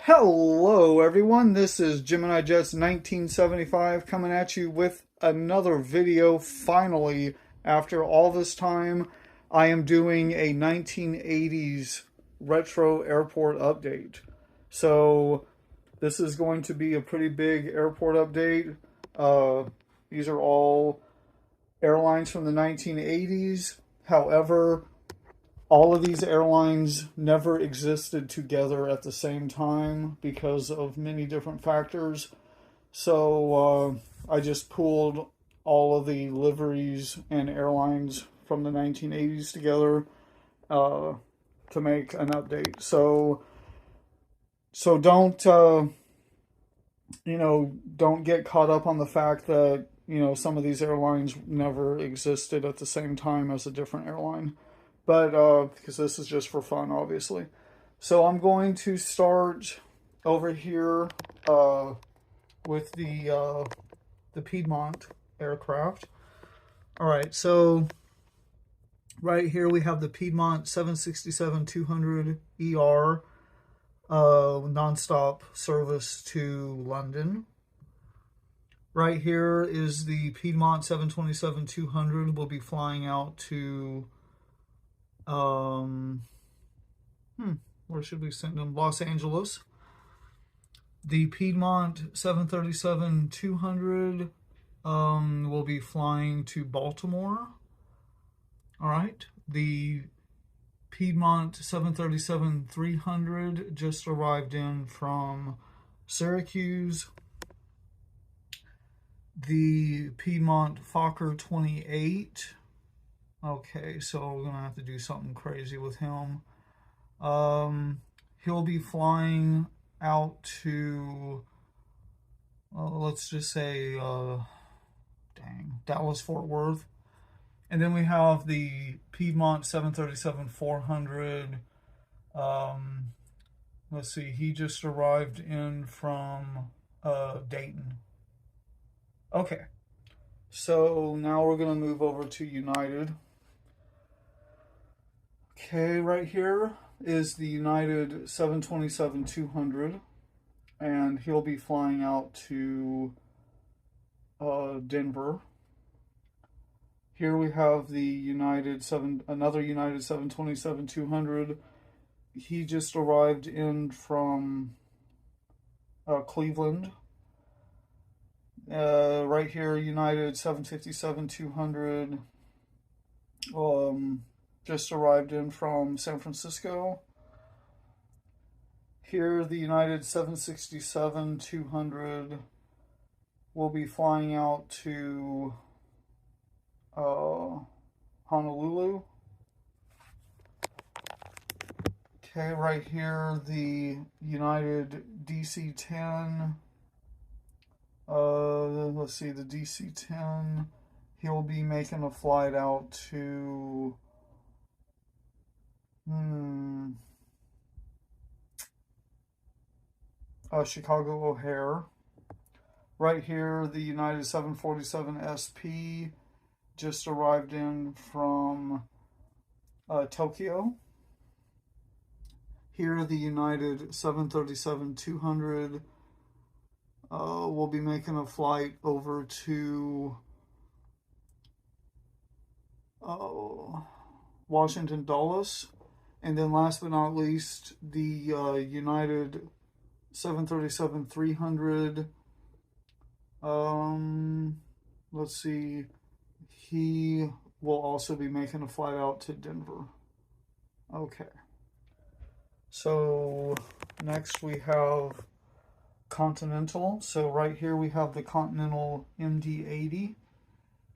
Hello everyone, this is Gemini Jets 1975 coming at you with another video. Finally, after all this time, I am doing a 1980s retro airport update. So this is going to be a pretty big airport update. Uh, these are all airlines from the 1980s. However, all of these airlines never existed together at the same time because of many different factors. So I just pulled all of the liveries and airlines from the 1980s together uh, to make an update. So don't don't get caught up on the fact that some of these airlines never existed at the same time as a different airline, but because this is just for fun, obviously. So I'm going to start over here with the Piedmont aircraft. All right, so right here we have the Piedmont 767-200 ER nonstop service to London. Right here is the Piedmont 727-200. We'll be flying out to where should we send them? Los Angeles. The Piedmont 737-200 will be flying to Baltimore. All right. The Piedmont 737-300 just arrived in from Syracuse. The Piedmont Fokker 28. Okay, so we're going to have to do something crazy with him. He'll be flying out to, let's just say, Dallas, Fort Worth. And then we have the Piedmont 737-400. Let's see, he just arrived in from Dayton. Okay, so now we're going to move over to United. Okay, right here is the United 727-200, and he'll be flying out to Denver. Here we have the another United 727-200. He just arrived in from Cleveland. Right here, United 757-200 just arrived in from San Francisco. Here, the United 767-200 will be flying out to Honolulu. Okay, right here, the United DC-10. Let's see, the DC-10. He'll be making a flight out to Chicago O'Hare. Right here, the United 747 SP just arrived in from Tokyo. Here, the United 737-200 will be making a flight over to Washington Dulles. And then last but not least, the United 737-300. Let's see. He will also be making a flight out to Denver. Okay. So next we have Continental. So right here we have the Continental MD-80.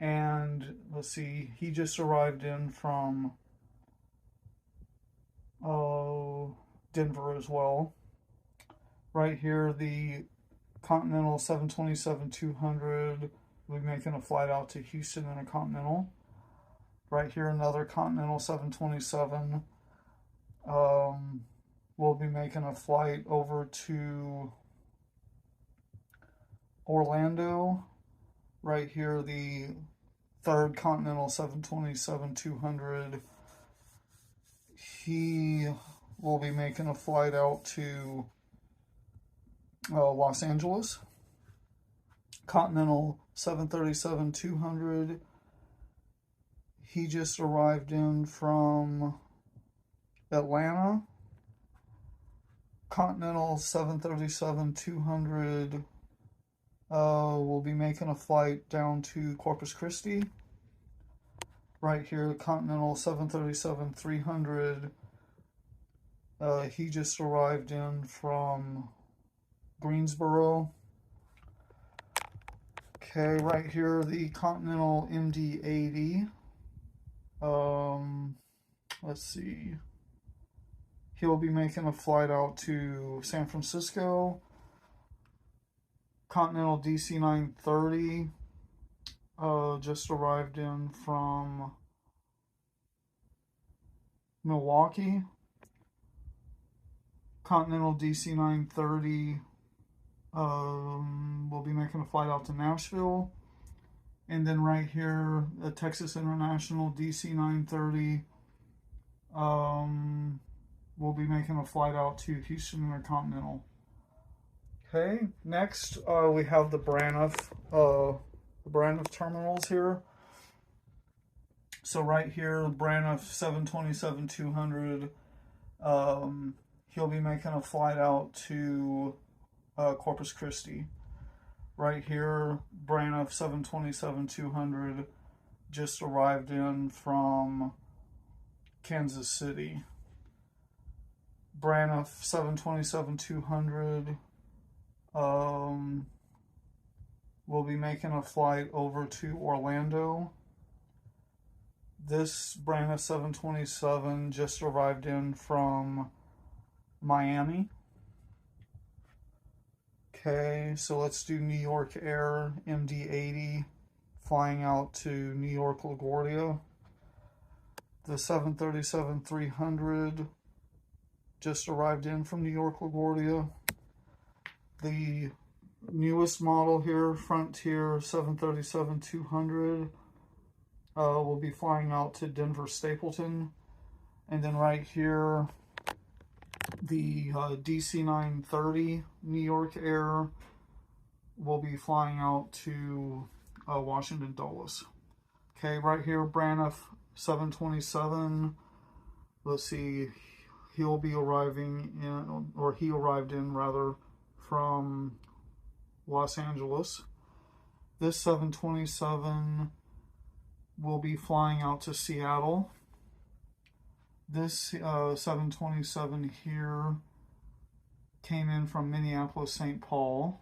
And let's see, he just arrived in from Denver as well. Right here, the Continental 727-200 will be making a flight out to Houston in a Continental. Right here, another Continental 727 will be making a flight over to Orlando. Right here, the third Continental 727-200. He will be making a flight out to Los Angeles. Continental 737-200. He just arrived in from Atlanta. Continental 737-200 will be making a flight down to Corpus Christi. Right here, Continental 737-300. He just arrived in from Greensboro. Okay, right here, the Continental MD-80. Let's see. He'll be making a flight out to San Francisco. Continental DC-930 just arrived in from Milwaukee. Continental DC-930 will be making a flight out to Nashville. And then right here, the Texas International DC-930 will be making a flight out to Houston Intercontinental. Okay, next we have the Braniff terminals here. So right here, Braniff 727-200, he'll be making a flight out to Corpus Christi. Right here, Braniff 727-200 just arrived in from Kansas City. Braniff 727-200 will be making a flight over to Orlando. This Braniff 727 just arrived in from Miami. Okay, so let's do New York Air MD-80 flying out to New York LaGuardia. The 737-300 just arrived in from New York LaGuardia. The newest model here, Frontier 737-200, will be flying out to Denver Stapleton. And then right here, the DC-930 New York Air will be flying out to Washington Dulles. Okay, right here, Braniff 727. Let's see, he'll be arriving in, or he arrived in rather, from Los Angeles. This 727 will be flying out to Seattle. This 727 here came in from Minneapolis, St. Paul.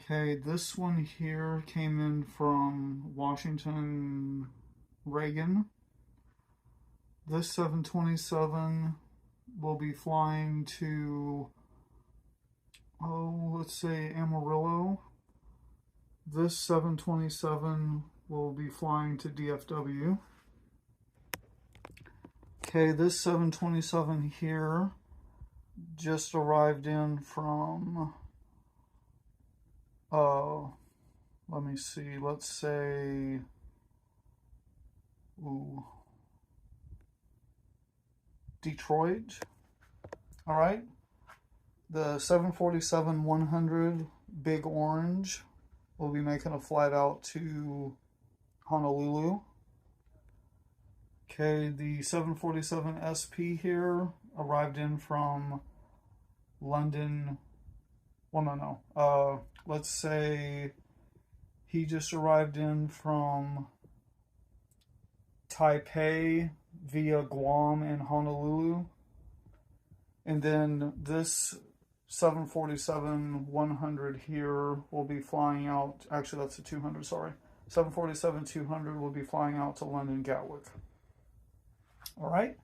Okay, this one here came in from Washington, Reagan. This 727 will be flying to, let's say Amarillo. This 727 will be flying to DFW. Okay, this 727 here just arrived in from, let me see, let's say, Detroit. All right. The 747-100 Big Orange will be making a flight out to Honolulu. Okay, the 747 SP here arrived in from London. Well, no. Let's say he just arrived in from Taipei via Guam and Honolulu. And then this 747-100 here will be flying out. Actually, that's a 200, sorry. 747-200 will be flying out to London Gatwick. All right.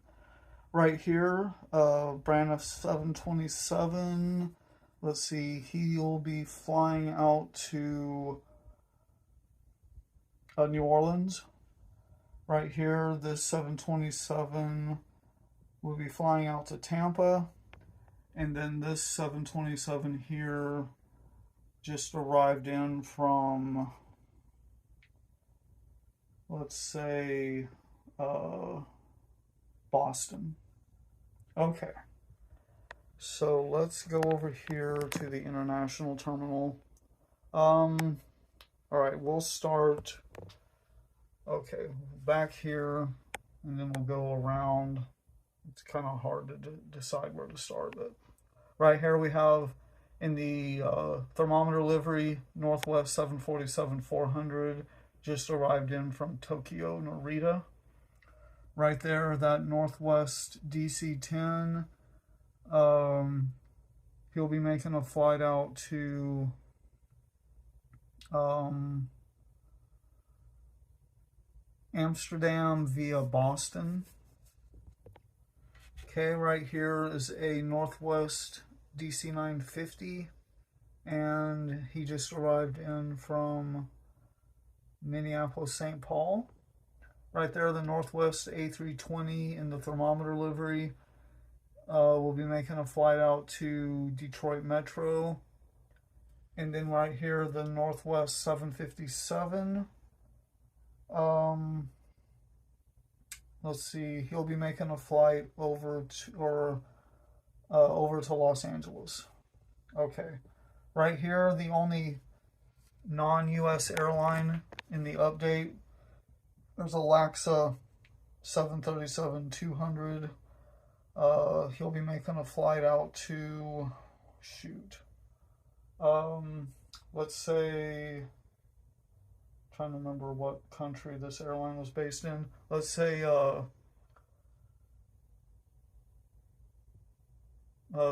Right here, Braniff 727. Let's see, he'll be flying out to New Orleans. Right here, this 727 will be flying out to Tampa. And then this 727 here just arrived in from, let's say, Boston. Okay. So let's go over here to the international terminal. All right, we'll start, okay, back here, and then we'll go around. It's kind of hard to decide where to start, but right here we have in the thermometer livery, Northwest 747-400, just arrived in from Tokyo, Narita. Right there, that Northwest DC-10, he'll be making a flight out to Amsterdam via Boston. Okay, right here is a Northwest DC-950, and he just arrived in from Minneapolis, St. Paul. Right there, the Northwest A320 in the thermometer livery will be making a flight out to Detroit Metro. And then right here, the Northwest 757. Let's see, he'll be making a flight over to Los Angeles. Okay, right here, the only non-US airline in the update, there's a LAXA 737-200. He'll be making a flight out to, let's say, trying to remember what country this airline was based in. Let's say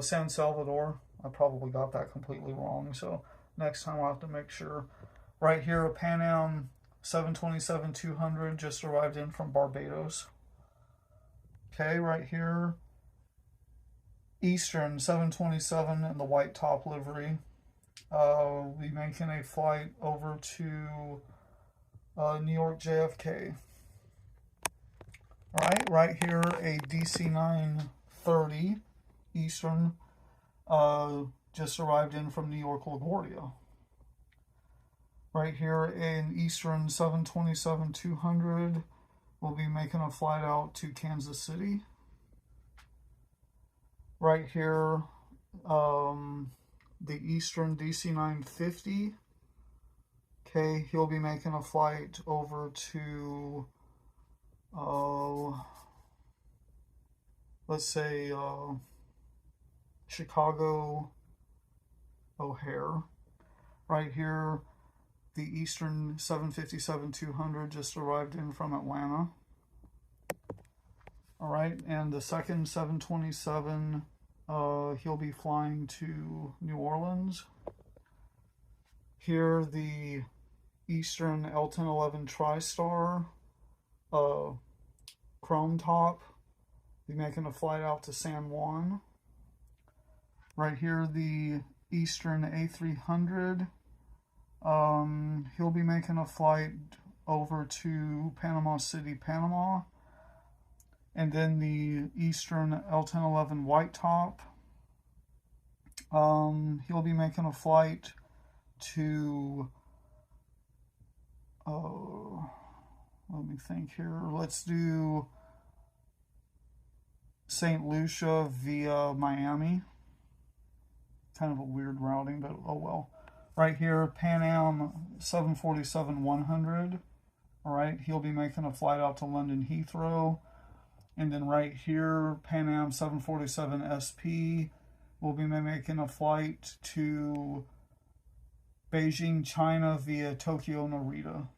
San Salvador. I probably got that completely wrong, so next time I'll have to make sure. Right here, a Pan Am 727-200 just arrived in from Barbados. Okay, right here, Eastern 727 in the white top livery. We'll be making a flight over to New York JFK. Alright, right here, a DC-930 Eastern just arrived in from New York LaGuardia. Right here, an Eastern 727-200 will be making a flight out to Kansas City. Right here, the Eastern DC-950. Okay, he'll be making a flight over to, let's say, Chicago O'Hare. Right here, the Eastern 757-200 just arrived in from Atlanta. All right, and the second 727, he'll be flying to New Orleans. Here, the Eastern L-1011 TriStar, Chrome Top, be making a flight out to San Juan. Right here, the Eastern A300, he'll be making a flight over to Panama City, Panama. And then the Eastern L-1011 White Top, he'll be making a flight to, let me think here, let's do St. Lucia via Miami. Kind of a weird routing, but oh well. Right here, Pan Am 747-100. All right, he'll be making a flight out to London Heathrow. And then right here, Pan Am 747 SP will be making a flight to Beijing, China via Tokyo Narita.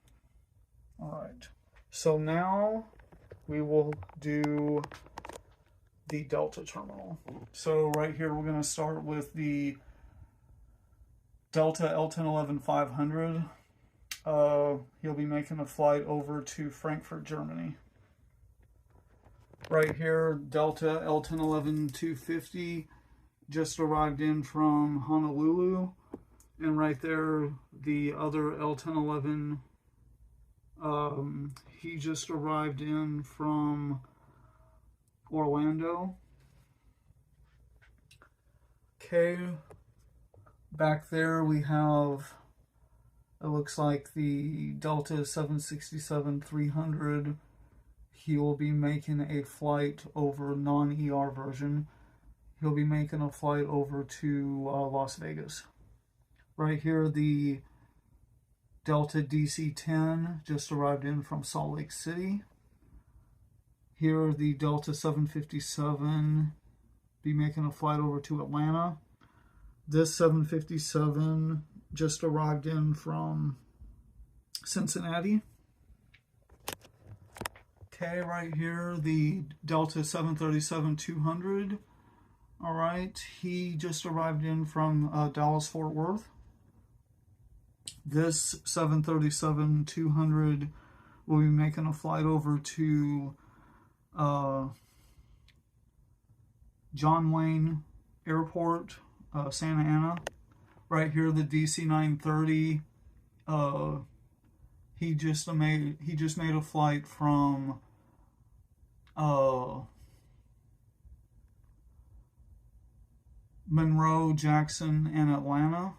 All right, so now we will do the Delta terminal. So right here, we're going to start with the Delta L-1011-500. He'll be making a flight over to Frankfurt, Germany. Right here, Delta L-1011-250 just arrived in from Honolulu. And right there, the other L-1011, he just arrived in from Orlando. Okay, back there we have, it looks like the Delta 767-300. He will be making a flight over non-ER version. he'll be making a flight over to Las Vegas. Right here, the Delta DC-10 just arrived in from Salt Lake City. Here, the Delta 757 be making a flight over to Atlanta. This 757 just arrived in from Cincinnati. Okay, right here, the Delta 737-200. All right, he just arrived in from Dallas-Fort Worth. This 737-200 will be making a flight over to John Wayne Airport, Santa Ana. Right here, the DC-930. He just made a flight from Monroe, Jackson, and Atlanta.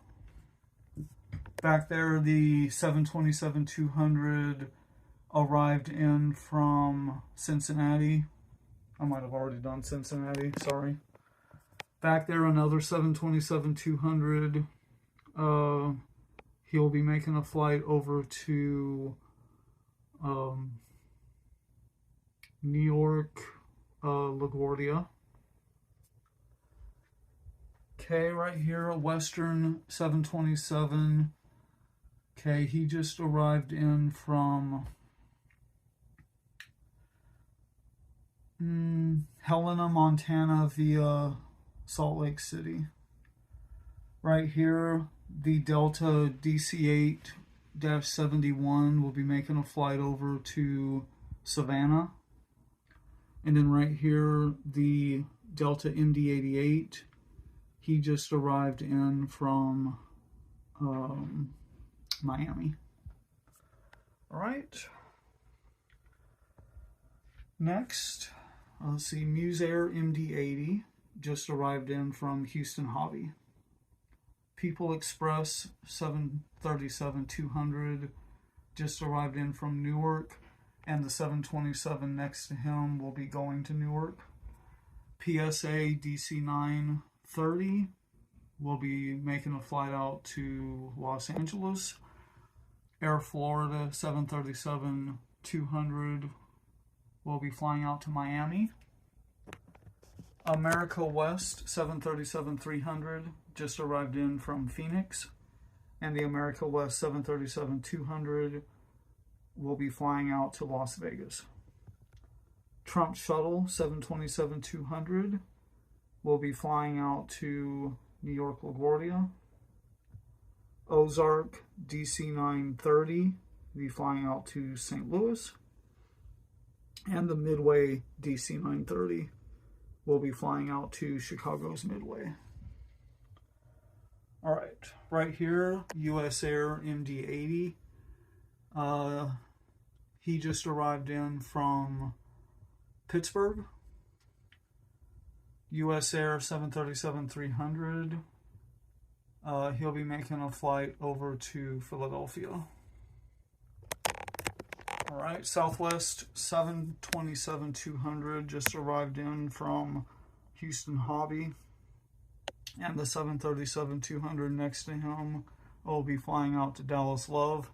Back there, the 727-200 arrived in from Cincinnati. I might have already done Cincinnati, sorry. Back there, another 727-200. He'll be making a flight over to New York, LaGuardia. Okay, right here, a Western 727. Okay, he just arrived in from Helena, Montana via Salt Lake City. Right here, the Delta DC-8-71 will be making a flight over to Savannah. And then right here, the Delta MD-88, he just arrived in from Miami. All right. Next, let's see, Musair MD-80 just arrived in from Houston Hobby. People Express 737-200 just arrived in from Newark, and the 727 next to him will be going to Newark. PSA DC-930 will be making a flight out to Los Angeles. Air Florida 737-200 will be flying out to Miami. America West 737-300 just arrived in from Phoenix, and the America West 737-200 will be flying out to Las Vegas. Trump Shuttle 727-200 will be flying out to New York LaGuardia. Ozark DC-930 will be flying out to St. Louis. And the Midway DC-930 will be flying out to Chicago's Midway. All right, right here, US Air MD-80. He just arrived in from Pittsburgh. US Air 737-300. He'll be making a flight over to Philadelphia. All right, Southwest 727-200 just arrived in from Houston Hobby. And the 737-200 next to him will be flying out to Dallas Love.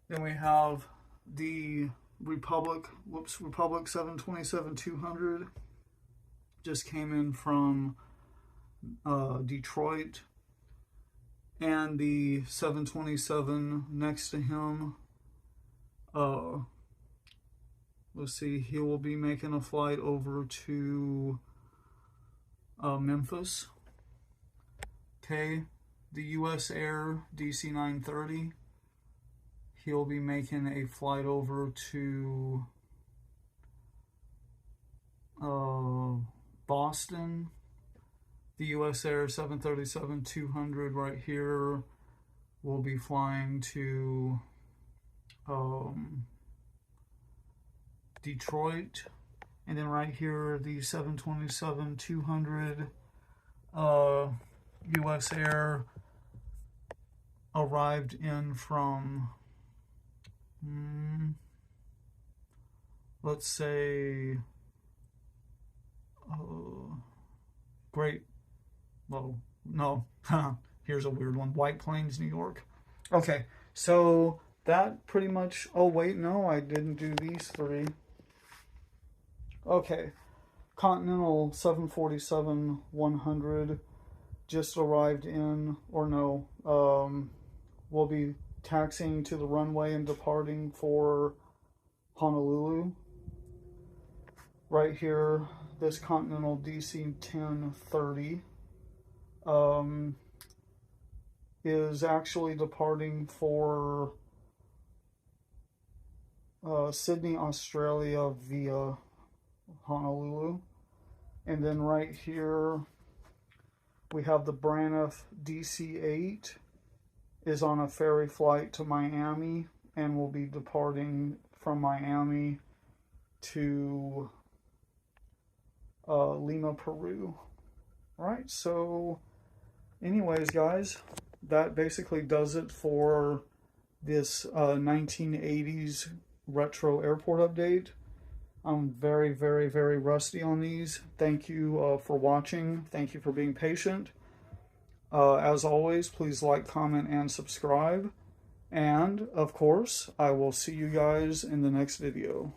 Then we have the Republic 727-200 just came in from Detroit. And the 727 next to him, let's see, he will be making a flight over to Memphis. Okay, the US Air DC-930, he'll be making a flight over to Boston. The US Air 737-200 right here will be flying to Detroit. And then right here, the 727-200 US Air arrived in from, let's say, Great. Well, no. Here's a weird one. White Plains, New York. Okay, so that pretty much... Oh, wait, no, I didn't do these three. Okay, Continental 747-100 just arrived in, or no, will be taxiing to the runway and departing for Honolulu. Right here, this Continental DC-1030 is actually departing for Sydney, Australia via Honolulu. And then right here we have the Braniff DC-8 is on a ferry flight to Miami and will be departing from Miami to Lima, Peru. All right, so anyways, guys, that basically does it for this 1980s retro airport update. I'm very, very, very rusty on these. Thank you for watching. Thank you for being patient. As always, please like, comment, and subscribe. And, of course, I will see you guys in the next video.